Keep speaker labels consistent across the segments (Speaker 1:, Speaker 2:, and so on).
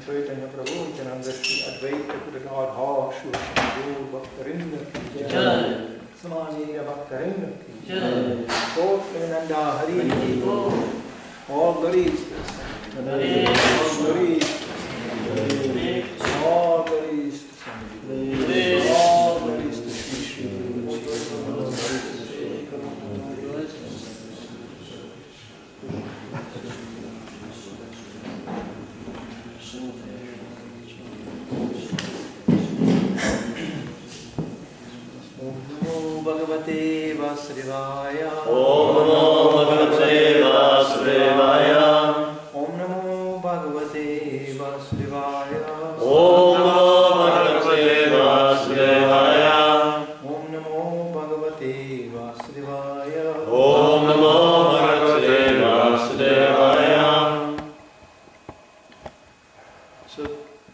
Speaker 1: Chaitanya Prabhu Nityananda Shri Advaita Gadadhara Shri Guru Bhaktarinda Ki Jai Samanira Bhaktarinda Ki Jai Nanda Hari all glories all glories all glories all glories to Shri Shri Guru Bhagavate Vasudevaya
Speaker 2: Om Namo Bhagavate Vasudevaya
Speaker 1: Om Namo Bhagavate Vasudevaya
Speaker 2: Om Namo Bhagavate Vasudevaya
Speaker 1: Om Namo Bhagavate Vasudevaya
Speaker 2: Om Namo Bhagavate Vasudevaya.
Speaker 1: So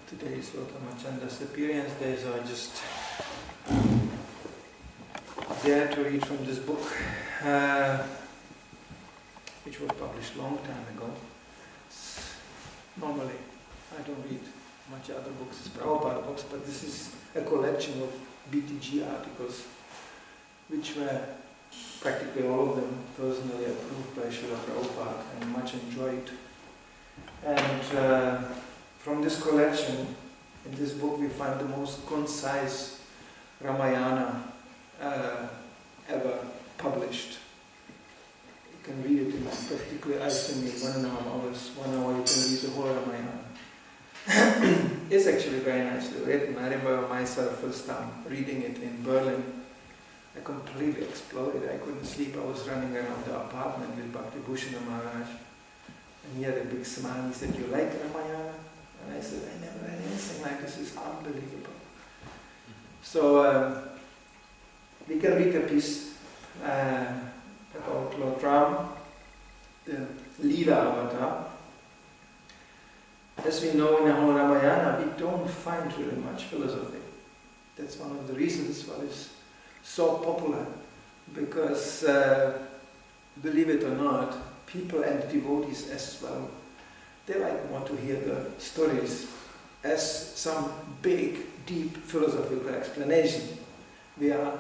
Speaker 1: today is Lord Ramachandra's appearance day, so I just dare to read from this book, which was published long time ago. Normally, I don't read much other books, it's Prabhupada books, but this is a collection of BTG articles, which were practically all of them personally approved by Srila Prabhupada and much enjoyed. And from this collection, in this book, we find the most concise Ramayana ever published. You can read it in practically, I think, in 1 hour, you can read the whole Ramayana. It's actually very nicely written. I remember myself first time reading it in Berlin. I completely exploded. I couldn't sleep. I was running around the apartment with Bhakti Bhushan Maharaj. And he had a big smile. He said, "You like Ramayana?" And I said, "I never read anything like this. It's unbelievable." So, we can read a piece about Lord Ram, the Leela avatar. As we know in the whole Ramayana, we don't find really much philosophy. That's one of the reasons why it's so popular, because believe it or not, people and devotees as well, they want to hear the stories as some big, deep philosophical explanation. We are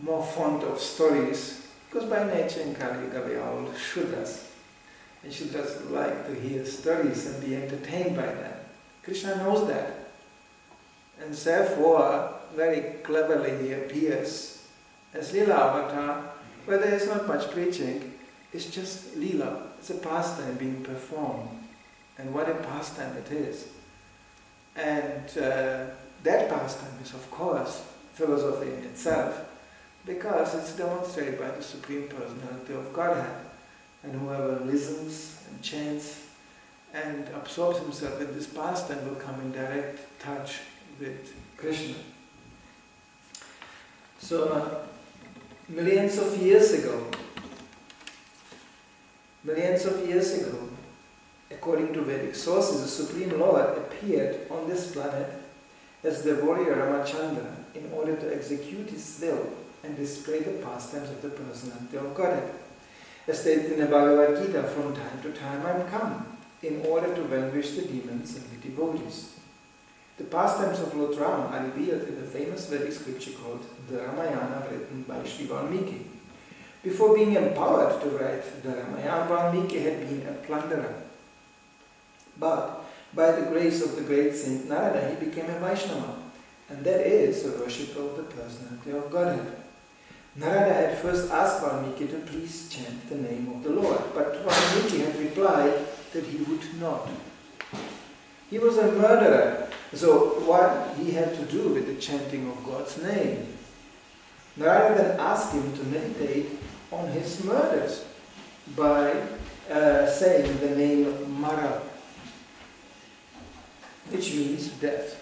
Speaker 1: more fond of stories, because by nature in Kali Yuga we are all Shudras. And Shudras like to hear stories and be entertained by them. Krishna knows that. And therefore, very cleverly he appears as Leela avatar, where there is not much preaching, it's just Leela. It's a pastime being performed. And what a pastime it is. And that pastime is, of course, philosophy in itself, because it's demonstrated by the Supreme Personality of Godhead. And whoever listens and chants and absorbs himself in this pastime will come in direct touch with Krishna. So, millions of years ago, according to Vedic sources, the Supreme Lord appeared on this planet as the warrior Ramachandra in order to execute his will and display the pastimes of the personality of Godhead. As stated in the Bhagavad Gita, from time to time I am come in order to vanquish the demons and the devotees. The pastimes of Lord Ram are revealed in the famous Vedic scripture called the Ramayana, written by Sri Valmiki. Before being empowered to write the Ramayana, Valmiki had been a plunderer. But by the grace of the great Saint Narada, he became a Vaishnava, and that is a worshipper of the personality of Godhead. Narada had first asked Valmiki to please chant the name of the Lord, but Valmiki had replied that he would not. He was a murderer, so what he had to do with the chanting of God's name? Narada then asked him to meditate on his murders by saying the name Mara, which means death.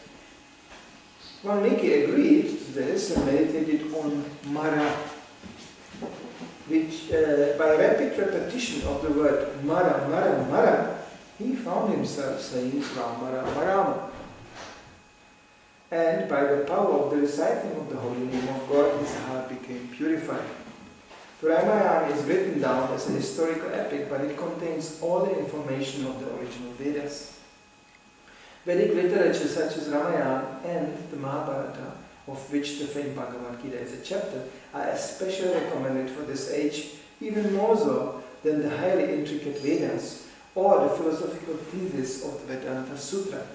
Speaker 1: Valmiki agreed to this and meditated on Mara, which by rapid repetition of the word Mara, Mara, Mara, he found himself saying Rama, Rama, Rama. And by the power of the reciting of the holy name of God, his heart became purified. The Ramayana is written down as a historical epic, but it contains all the information of the original Vedas. Vedic literature such as Ramayana and the Mahabharata, of which the famed Bhagavad Gita is a chapter, are especially recommended for this age, even more so than the highly intricate Vedas or the philosophical thesis of the Vedanta Sutra,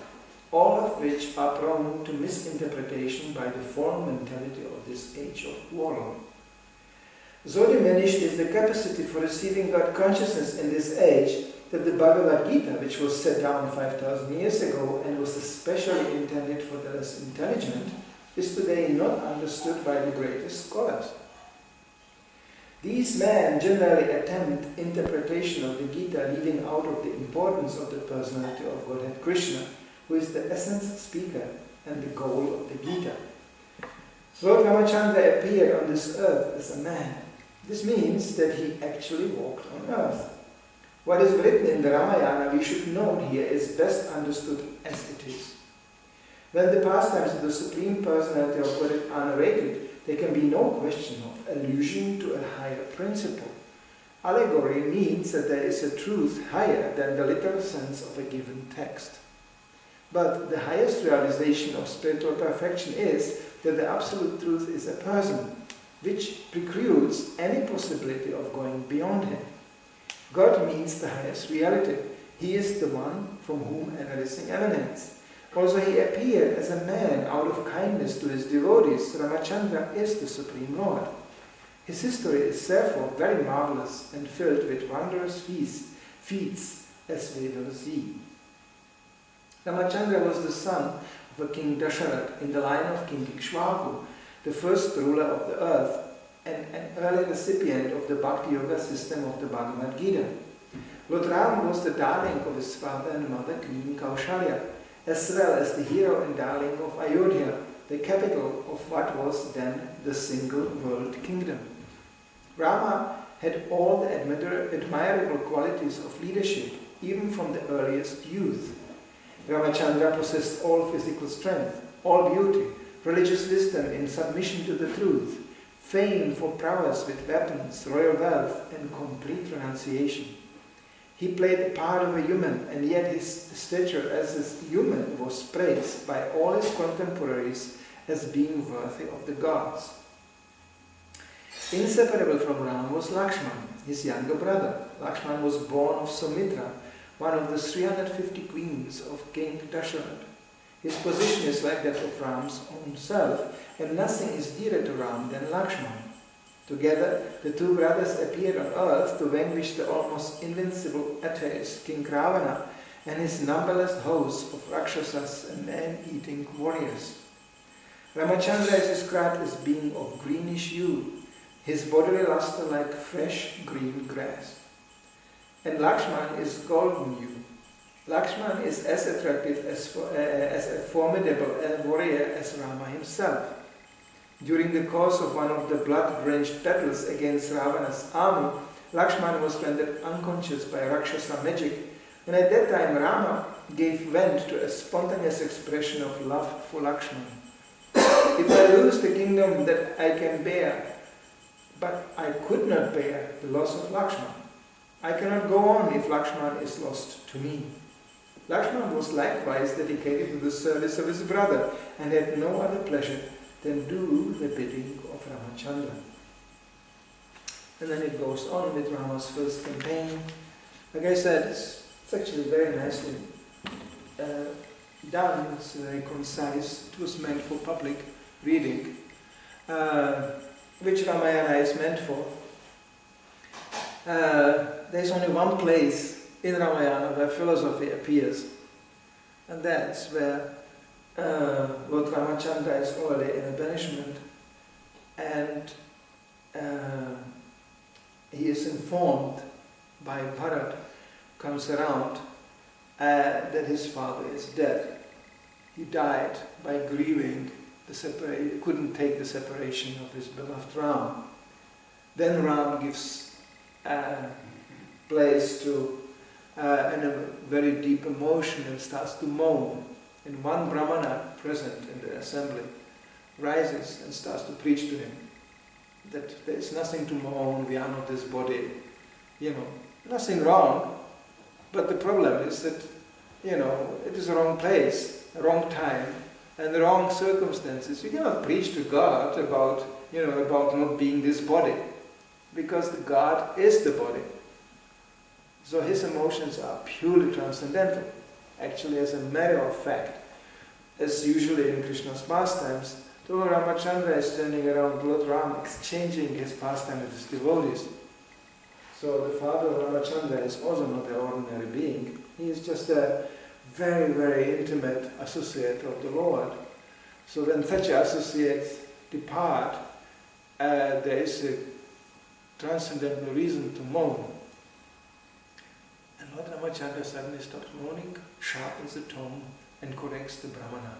Speaker 1: all of which are prone to misinterpretation by the form mentality of this age of warlord. So diminished is the capacity for receiving God consciousness in this age that the Bhagavad Gita, which was set down 5,000 years ago and was especially intended for the less intelligent, is today not understood by the greatest scholars. These men generally attempt interpretation of the Gita leaving out of the importance of the personality of Godhead Krishna, who is the essence speaker and the goal of the Gita. Lord Ramachandra appeared on this earth as a man. This means that he actually walked on earth. What is written in the Ramayana, we should note here, is best understood as it is. When the pastimes of the Supreme Personality of Godhead are narrated, there can be no question of allusion to a higher principle. Allegory means that there is a truth higher than the literal sense of a given text. But the highest realization of spiritual perfection is that the absolute truth is a person, which precludes any possibility of going beyond him. God means the highest reality. He is the one from whom everything emanates. Also, he appeared as a man out of kindness to his devotees. Ramachandra is the Supreme Lord. His history is therefore very marvelous and filled with wondrous feats, as we will see. Ramachandra was the son of a King Dasharath in the line of King Ikshvaku, the first ruler of the earth, and an early recipient of the Bhakti Yoga system of the Bhagavad Gita. Lord Ram was the darling of his father and mother, Queen Kaushalya, as well as the hero and darling of Ayodhya, the capital of what was then the single world kingdom. Rama had all the admirable qualities of leadership, even from the earliest youth. Ramachandra possessed all physical strength, all beauty, religious wisdom in submission to the truth, fame for prowess with weapons, royal wealth, and complete renunciation. He played the part of a human, and yet his stature as a human was praised by all his contemporaries as being worthy of the gods. Inseparable from Ram was Lakshman, his younger brother. Lakshman was born of Sumitra, one of the 350 queens of King Dasharath. His position is like that of Ram's own self, and nothing is dearer to Ram than Lakshman. Together, the two brothers appeared on earth to vanquish the almost invincible atheist King Ravana and his numberless hosts of Rakshasas and man-eating warriors. Ramachandra is described as being of greenish hue, his bodily luster like fresh green grass. And Lakshman is golden hue. Lakshman is as attractive as a formidable warrior as Rama himself. During the course of one of the blood-drenched battles against Ravana's army, Lakshman was rendered unconscious by Rakshasa magic, and at that time Rama gave vent to a spontaneous expression of love for Lakshman. If I lose the kingdom that I can bear, but I could not bear the loss of Lakshman, I cannot go on if Lakshman is lost to me. Lakshman was likewise dedicated to the service of his brother and had no other pleasure than do the bidding of Ramachandra. And then it goes on with Rama's first campaign. Like I said, it's actually very nicely done. It's very concise. It was meant for public reading, which Ramayana is meant for. There's only one place in Ramayana where philosophy appears, and that's where Lord Ramachandra is already in a banishment, and he is informed by Bharat, comes around, that his father is dead. He died by grieving the separation, couldn't take the separation of his beloved Ram. Then Ram gives place to a very deep emotion and starts to moan. And one Brahmana present in the assembly rises and starts to preach to him that there is nothing to mourn, we are not this body, nothing wrong. But the problem is that it is the wrong place, wrong time, and the wrong circumstances. You cannot preach to God about not being this body, because the God is the body. So his emotions are purely transcendental. Actually, as a matter of fact, as usually in Krishna's pastimes, Lord Ramachandra is standing around Lord Ram exchanging his pastime with his devotees. So the father of Ramachandra is also not an ordinary being. He is just a very, very intimate associate of the Lord. So when such associates depart, there is a transcendental reason to mourn. And Lord Ramachandra suddenly stops mourning, sharpens the tone, and corrects the Brahmana.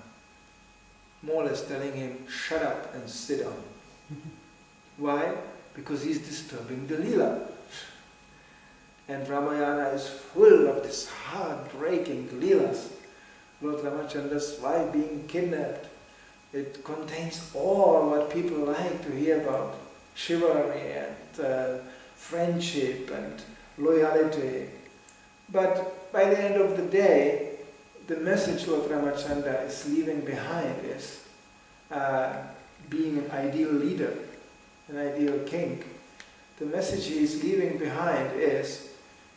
Speaker 1: More or less telling him, shut up and sit down. Why? Because he's disturbing the Leela. And Ramayana is full of these heart-breaking Leelas. Lord Ramachandra's wife being kidnapped. It contains all what people like to hear about. Chivalry and friendship and loyalty. But by the end of the day, the message Lord Ramachandra is leaving behind is being an ideal leader, an ideal king. The message he is leaving behind is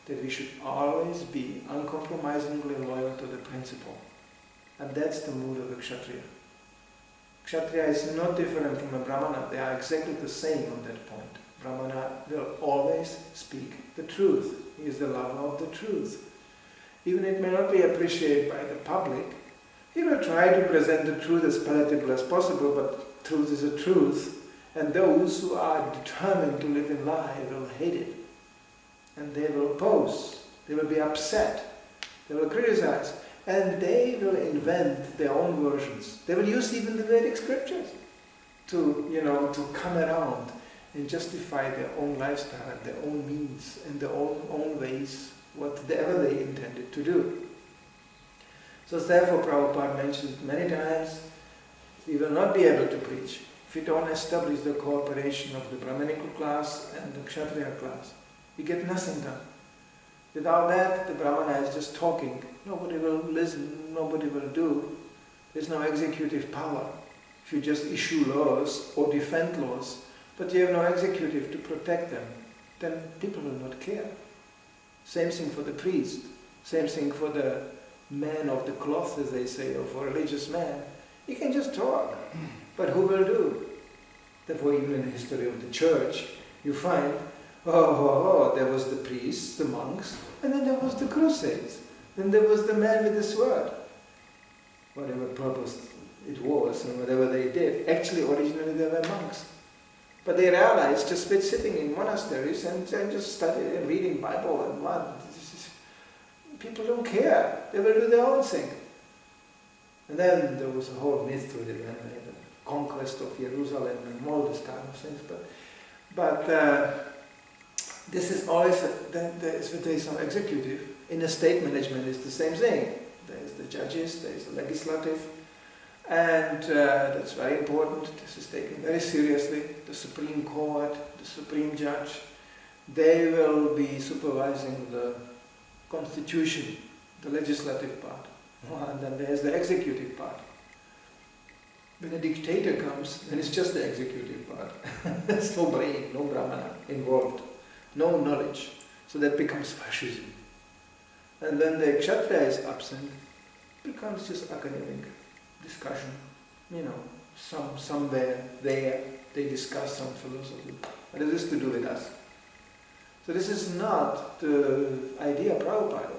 Speaker 1: that we should always be uncompromisingly loyal to the principle. And that's the mood of a Kshatriya. Kshatriya is not different from a Brahmana. They are exactly the same on that point. Brahmana will always speak the truth. He is the lover of the truth. Even it may not be appreciated by the public, he will try to present the truth as palatable as possible, but truth is a truth, and those who are determined to live in lie will hate it. And they will oppose, they will be upset, they will criticize, and they will invent their own versions. They will use even the Vedic scriptures to come around and justify their own lifestyle, their own means, and their own ways, whatever they intended to do. So therefore Prabhupada mentioned many times, we will not be able to preach if we don't establish the cooperation of the Brahmanical class and the Kshatriya class. We get nothing done. Without that, the Brahmana is just talking. Nobody will listen, nobody will do. There's no executive power. If you just issue laws or defend laws, but you have no executive to protect them, then people will not care. Same thing for the priest, same thing for the man of the cloth, as they say, or for a religious man. He can just talk, but who will do? Therefore, even in the history of the church, you find, there was the priests, the monks, and then there was the crusades. Then there was the man with the sword. Whatever purpose it was, and whatever they did. Actually, originally they were monks. But they realized just with sitting in monasteries and just studying and reading Bible and what, people don't care. They will do their own thing. And then there was a whole myth to it, and the conquest of Jerusalem and all this kind of things. But this is always, there is no executive. In the state management it's the same thing. There is the judges, there is the legislative, and that's very important. This is taken very seriously. The Supreme Court, the Supreme Judge, they will be supervising the constitution, the legislative part. And then there's the executive part. When a dictator comes, then it's just the executive part. There's no brain, no Brahmana involved, no knowledge. So that becomes fascism. And when the Kshatriya is absent, it becomes just academic discussion. Somewhere there they discuss some philosophy. What has this to do with us? So this is not the idea of Prabhupada.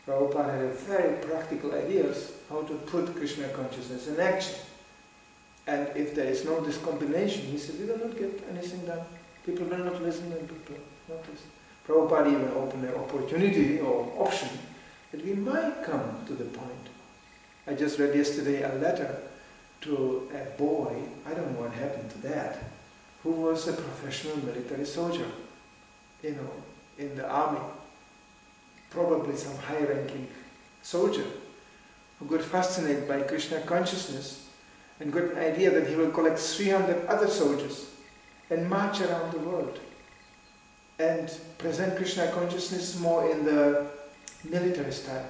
Speaker 1: Prabhupada had very practical ideas how to put Krishna consciousness in action. And if there is no this combination, he said, we will not get anything done. People will not listen and people will not listen. Prabhupada even opened an opportunity or option that we might come to the point. I just read yesterday a letter to a boy, I don't know what happened to that, who was a professional military soldier, in the army. Probably some high-ranking soldier who got fascinated by Krishna consciousness and got an idea that he will collect 300 other soldiers and march around the world and present Krishna consciousness more in the military style.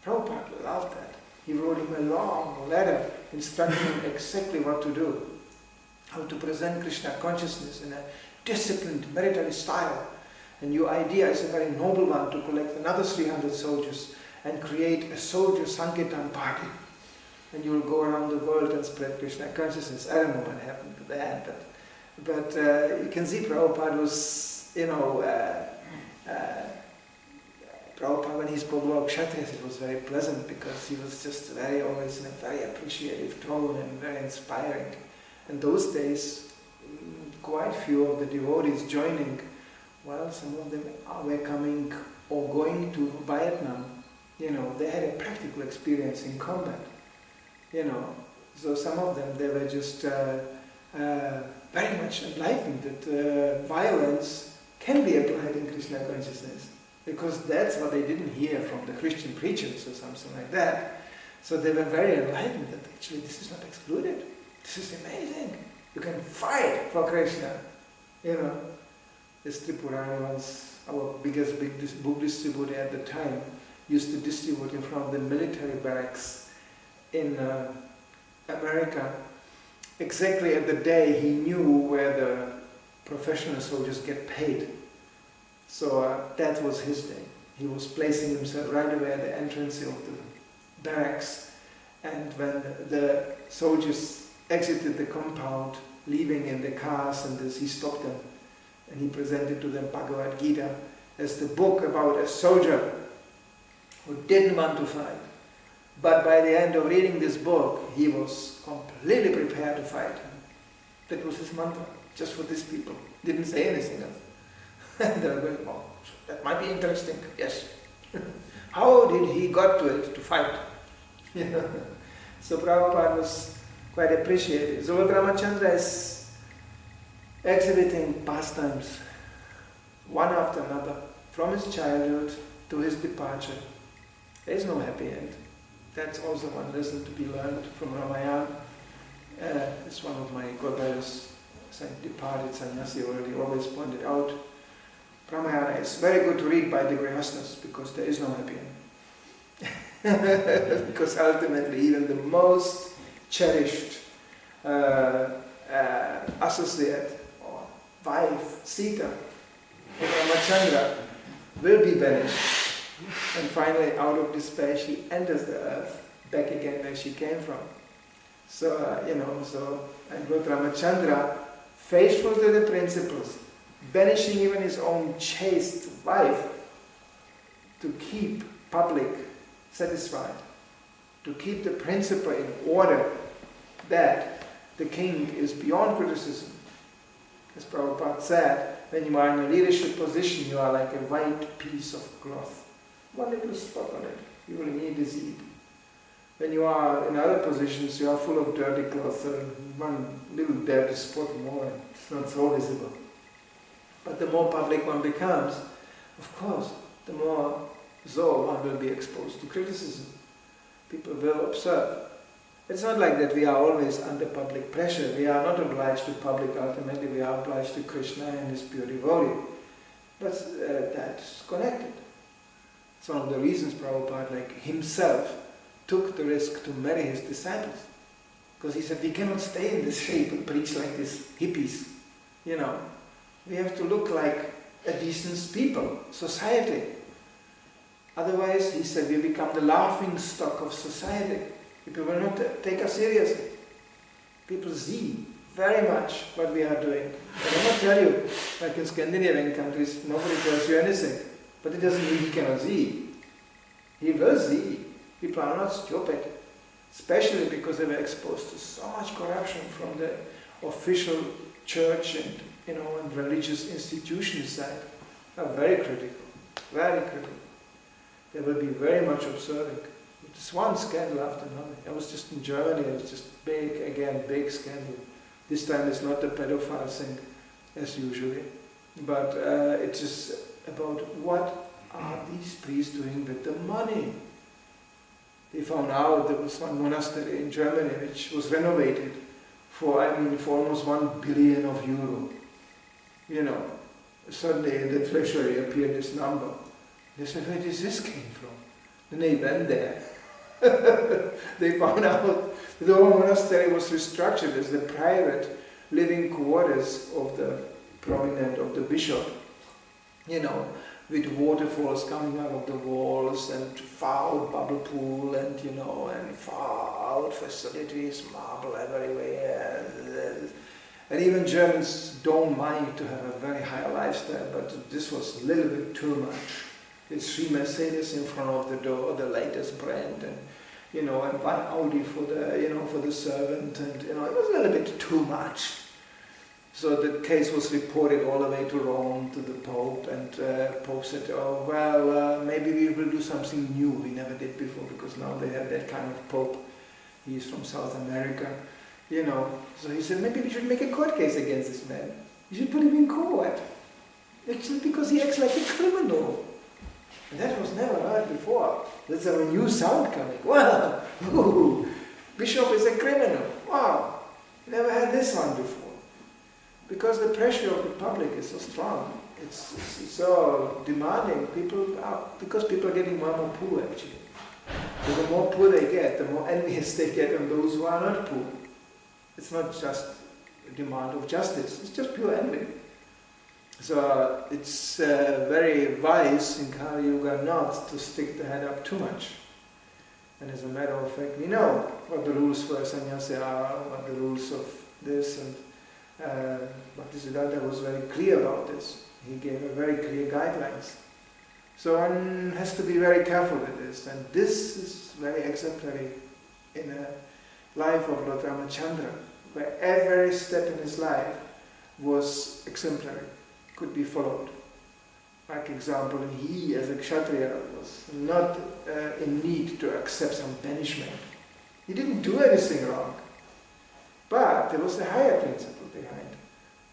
Speaker 1: Prabhupada loved that. He wrote him a long letter instructing him exactly what to do, how to present Krishna consciousness in a disciplined, military style. And your idea is a very noble one, to collect another 300 soldiers and create a soldier Sankirtan party. And you will go around the world and spread Krishna consciousness. I don't know what happened to that, but you can see Prabhupada was, Prabhupada, when he spoke about Kshatriyas, it was very pleasant, because he was just always in a very appreciative tone and very inspiring. And those days, quite few of the devotees joining, well, some of them were coming or going to Vietnam. They had a practical experience in combat. So some of them, they were just very much enlightened that violence can be applied in Krishna consciousness, because that's what they didn't hear from the Christian preachers or something like that. So they were very enlightened that actually this is not excluded. This is amazing. You can fight for Krishna. This Tripurari was our biggest book distributor at the time, used to distribute it from the military barracks in America. Exactly at the day he knew where the professional soldiers get paid. So that was his day. He was placing himself right away at the entrance of the barracks, and when the soldiers exited the compound, leaving in the cars and this, he stopped them and he presented to them Bhagavad Gita as the book about a soldier who didn't want to fight. But by the end of reading this book, he was completely prepared to fight. That was his mantra, just for these people. Didn't say anything else. And they were going, oh, that might be interesting, yes. How did he got to it, to fight? So Prabhupada was quite appreciated. So Lord Ramachandra is exhibiting pastimes, one after another, from his childhood to his departure. There is no happy end. That's also one lesson to be learned from Ramayana. It's one of my godbrothers, departed sannyasi already always pointed out. Ramayana is very good to read by the grihasthas, because there is no happy end. Because ultimately even the most cherished associate or wife, Sita, of Ramachandra, will be banished. And finally, out of despair, she enters the earth, back again where she came from. So, and Lord Ramachandra, faithful to the principles, banishing even his own chaste wife, to keep public satisfied, to keep the principle in order that the king is beyond criticism. As Prabhupada said, when you are in a leadership position, you are like a white piece of cloth. One little spot on it, you will immediately see it. When you are in other positions, you are full of dirty cloth, one little dirty spot more, and it's not so visible. But the more public one becomes, of course, the more so one will be exposed to criticism. People will observe. It's not like that we are always under public pressure. We are not obliged to public, ultimately we are obliged to Krishna and his pure devotee. But that's connected. It's one of the reasons Prabhupada, himself, took the risk to marry his disciples. Because he said, we cannot stay in this shape and preach like these hippies. We have to look like a decent people, society. Otherwise, he said, we become the laughing stock of society. People will not take us seriously. People see very much what we are doing. I cannot tell you, like in Scandinavian countries, nobody tells you anything. But it doesn't mean he cannot see. He will see. People are not stupid. Especially because they were exposed to so much corruption from the official church and religious institution side. They are very critical. Very critical. They will be very much observing. It's one scandal after another. I was just in Germany, it was just big scandal. This time it's not the pedophile thing, as usually. But it's just about what are these priests doing with the money. They found out there was one monastery in Germany which was renovated for almost 1 billion of euro. Suddenly in the treasury appeared this number. They said, where does this came from? And they went there. They found out the whole monastery was restructured as the private living quarters of the prominent, of the bishop, with waterfalls coming out of the walls and far-out bubble pool and far-out facilities, marble everywhere. And even Germans don't mind to have a very high lifestyle, but this was a little bit too much. It's 3 Mercedes in front of the door, the latest brand, and one Audi for the servant, and it was a little bit too much. So the case was reported all the way to Rome, to the Pope, and Pope said, oh, well, maybe we will do something new we never did before, because now they have that kind of Pope. He's from South America, So he said, maybe we should make a court case against this man. You should put him in court. Actually, because he acts like a criminal. And that was never heard before. That's a new sound coming. Wow, ooh, Bishop is a criminal. Wow, never had this one before. Because the pressure of the public is so strong. It's so demanding. Because people are getting more and more poor, actually. So the more poor they get, the more envious they get on those who are not poor. It's not just a demand of justice, it's just pure envy. So it's very wise in Kali Yuga not to stick the head up too much. And as a matter of fact, we know what the rules for sannyasi are, what the rules of this, and Bhaktisiddhanta was very clear about this. He gave a very clear guidelines. So one has to be very careful with this, and this is very exemplary in a life of Lord Ramachandra, where every step in his life was exemplary, could be followed. Like example, he as a Kshatriya was not in need to accept some banishment. He didn't do anything wrong, but there was a higher principle behind.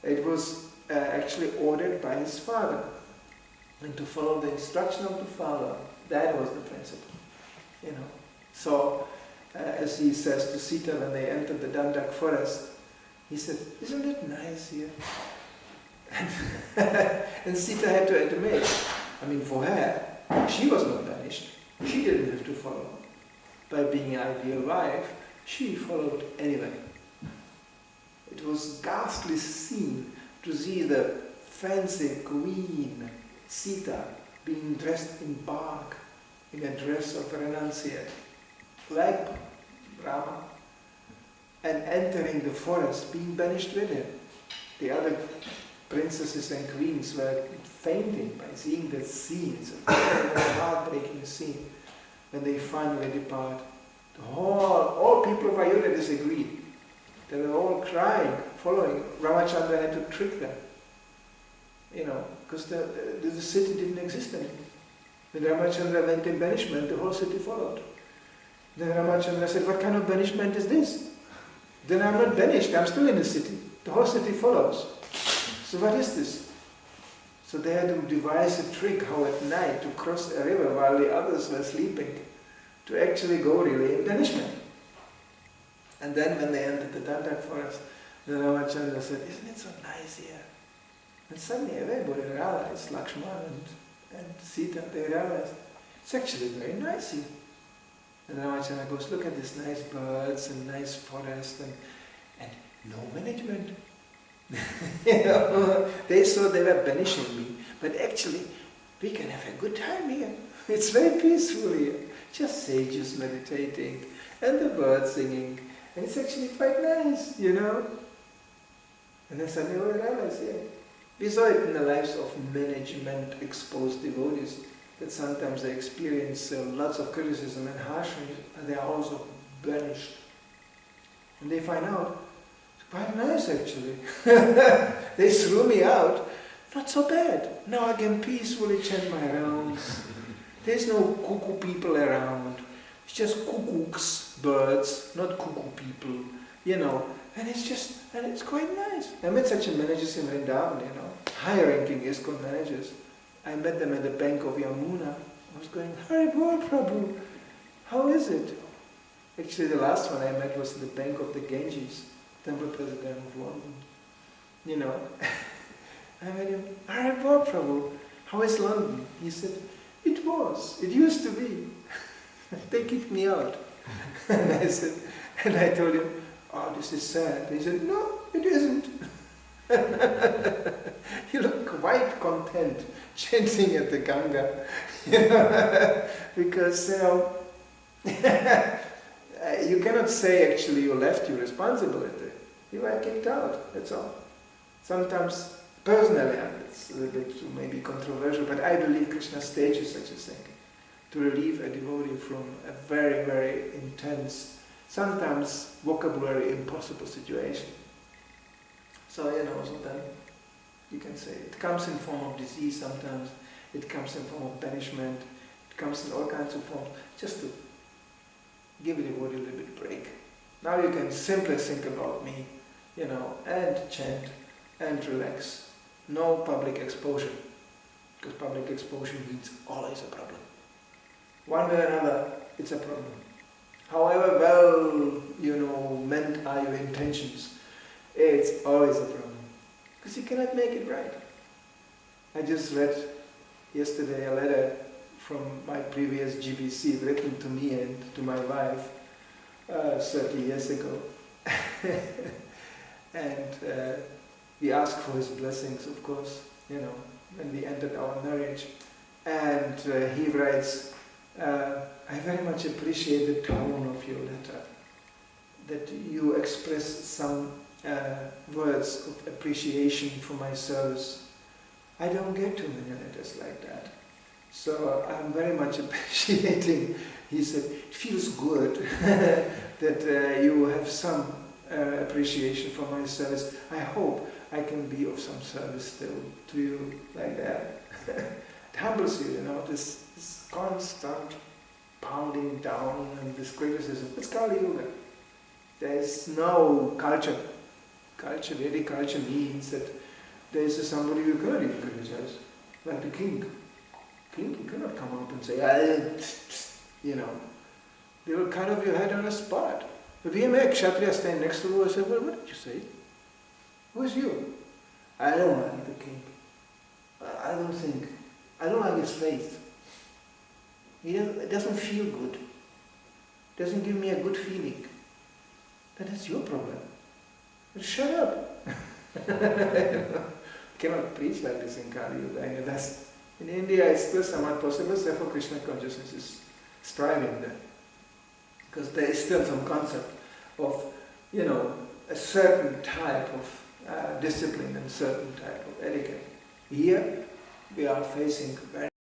Speaker 1: It was actually ordered by his father, and to follow the instruction of the father, that was the principle. So as he says to Sita when they entered the Dandak forest, he said, isn't it nice here? And Sita had to admit, for her, she was not banished. She didn't have to follow. By being an ideal wife, she followed anyway. It was ghastly scene to see the fancy queen Sita being dressed in bark, in a dress of renunciate, like Rama, and entering the forest, being banished with him. The other princesses and queens were fainting by seeing that scene. It's a very heartbreaking scene when they finally depart. All people of Ayodhya disagreed. They were all crying, following. Ramachandra had to trick them. Because the city didn't exist anymore. When Ramachandra went in banishment, the whole city followed. Then Ramachandra said, what kind of banishment is this? Then I'm not banished, I'm still in the city. The whole city follows. So what is this? So they had to devise a trick how at night to cross a river while the others were sleeping, to actually go really in banishment. And then when they entered the Dandak forest, the Ramachandra said, isn't it so nice here? And suddenly everybody realized, Lakshmana and Sita, they realized, it's actually very nice here. And Ramachandra goes, look at these nice birds and nice forest and no management. They thought they were banishing me, but actually we can have a good time here. It's very peaceful here. Just sages meditating and the birds singing, and it's actually quite nice, And then suddenly we realized, we saw it in the lives of management exposed devotees, that sometimes they experience lots of criticism and harshness, and they are also banished. And they find out, it's quite nice actually. They threw me out, not so bad. Now I can peacefully chant my rounds. There's no cuckoo people around. It's just cuckoos, birds, not cuckoo people, And it's quite nice. I met such managers in Vrindavan, high-ranking ISKCON managers. I met them at the bank of Yamuna. I was going, Haribol Prabhu, how is it? Actually, the last one I met was at the bank of the Ganges, temple president of London. I met him, Haribol Prabhu, how is London? He said, it used to be. They kicked me out. And I told him, oh, this is sad. He said, no, it isn't. You look quite content chanting at the Ganga, because you cannot say actually you left your responsibility. You were kicked out, that's all. Sometimes, personally, it's a little bit maybe controversial, but I believe Krishna stages such a thing to relieve a devotee from a very, very intense, sometimes vocabulary impossible situation. So, so then you can say it comes in form of disease sometimes, it comes in form of banishment, it comes in all kinds of forms, just to give the devotee a little bit break. Now you can simply think about me, and chant and relax. No public exposure, because public exposure means always a problem. One way or another, it's a problem. However well, meant are your intentions, it's always a problem. Because you cannot make it right. I just read yesterday a letter from my previous GBC written to me and to my wife 30 years ago. And we asked for his blessings, of course, when we entered our marriage. And he writes, I very much appreciate the tone of your letter, that you express some words of appreciation for my service. I don't get too many letters like that. So I'm very much appreciating, he said, it feels good that you have some appreciation for my service. I hope I can be of some service still to you like that. It humbles you, this constant pounding down and this criticism. It's Kali Yuga. There is no culture. Vedic culture means that there is somebody you cannot even criticize, like the king. King, you cannot come up and say, they will cut off your head on the spot. But we make Kshatriya stand next to you and say, well, what did you say? Who is you? I don't like the king. I don't like his face. It doesn't feel good. It doesn't give me a good feeling. Then it's your problem. But shut up. Cannot preach like this in Kali Yuga in the West. In India it's still somewhat possible, therefore Krishna consciousness is striving there. Because there is still some concept of, a certain type of discipline and certain type of etiquette. Here we are facing very